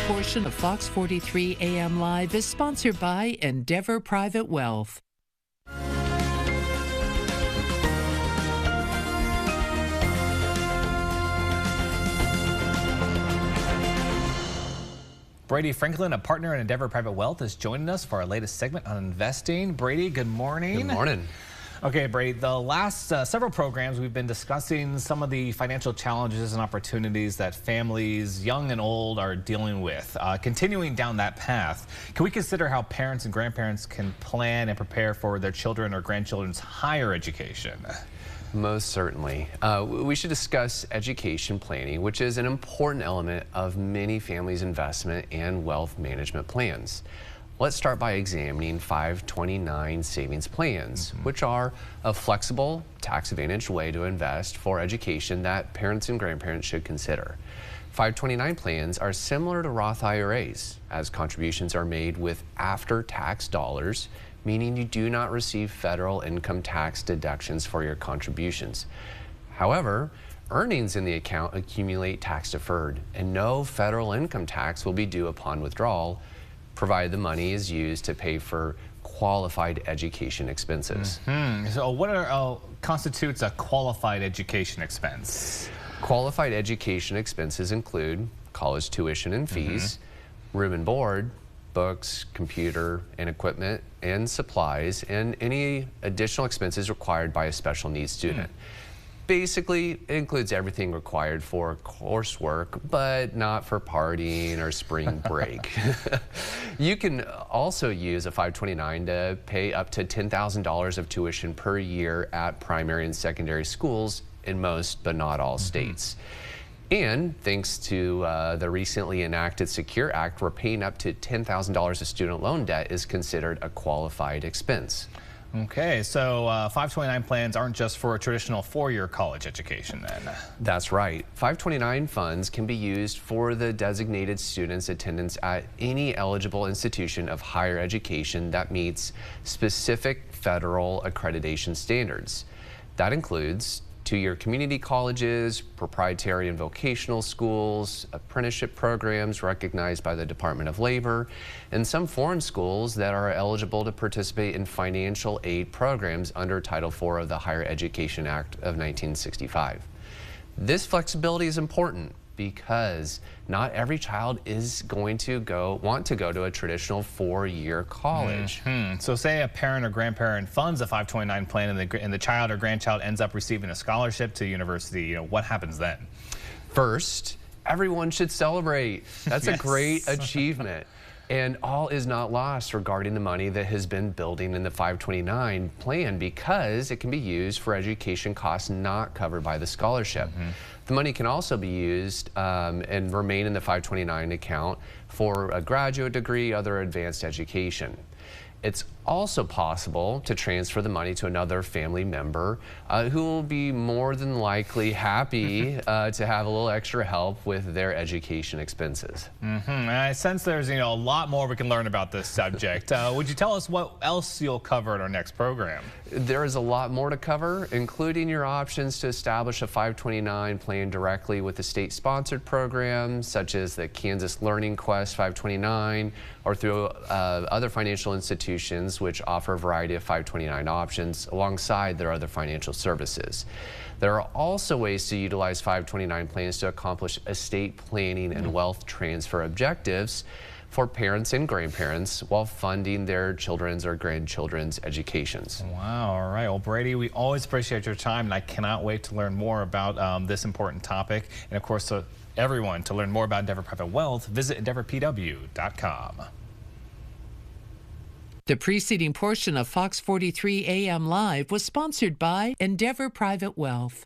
portion of Fox 43 AM Live is sponsored by Endeavor Private Wealth. Brady Franklin, a partner in Endeavor Private Wealth, is joining us for our latest segment on investing. Brady, good morning. Good morning. Okay, Brady, the last several programs we've been discussing some of the financial challenges and opportunities that families, young and old, are dealing with. Continuing down that path, can we consider how parents and grandparents can plan and prepare for their children or grandchildren's higher education? Most certainly. We should discuss education planning, which is an important element of many families' investment and wealth management plans. Let's start by examining 529 savings plans, which are a flexible, tax-advantaged way to invest for education that parents and grandparents should consider. 529 plans are similar to Roth IRAs, as contributions are made with after-tax dollars, meaning you do not receive federal income tax deductions for your contributions. However, earnings in the account accumulate tax-deferred, and no federal income tax will be due upon withdrawal, provided the money is used to pay for qualified education expenses. So what constitutes a qualified education expense? Qualified education expenses include college tuition and fees, room and board, books, computer and equipment and supplies, and any additional expenses required by a special needs student. Basically, it includes everything required for coursework, but not for partying or spring break. You can also use a 529 to pay up to $10,000 of tuition per year at primary and secondary schools in most, but not all states. And thanks to the recently enacted SECURE Act, where paying up to $10,000 of student loan debt is considered a qualified expense. Okay, so 529 plans aren't just for a traditional four-year college education then? That's right. 529 funds can be used for the designated student's attendance at any eligible institution of higher education that meets specific federal accreditation standards. That includes two-year community colleges, proprietary and vocational schools, apprenticeship programs recognized by the Department of Labor, and some foreign schools that are eligible to participate in financial aid programs under Title IV of the Higher Education Act of 1965. This flexibility is important because not every child is going to want to go to a traditional four-year college. So say a parent or grandparent funds a 529 plan and the child or grandchild ends up receiving a scholarship to university, what happens then? First, everyone should celebrate. That's a great achievement. And all is not lost regarding the money that has been building in the 529 plan, because it can be used for education costs not covered by the scholarship. The money can also be used and remain in the 529 account for a graduate degree, other advanced education. It's also possible to transfer the money to another family member who will be more than likely happy to have a little extra help with their education expenses. I sense there's a lot more we can learn about this subject. Would you tell us what else you'll cover in our next program? There is a lot more to cover, including your options to establish a 529 plan directly with a state-sponsored program, such as the Kansas Learning Quest 529, or through other financial institutions which offer a variety of 529 options alongside their other financial services. There are also ways to utilize 529 plans to accomplish estate planning and wealth transfer objectives for parents and grandparents while funding their children's or grandchildren's educations. Wow, all right. Well, Brady, we always appreciate your time, and I cannot wait to learn more about this important topic. And of course, everyone, to learn more about Endeavor Private Wealth, visit EndeavorPW.com. The preceding portion of Fox 43 AM Live was sponsored by Endeavor Private Wealth.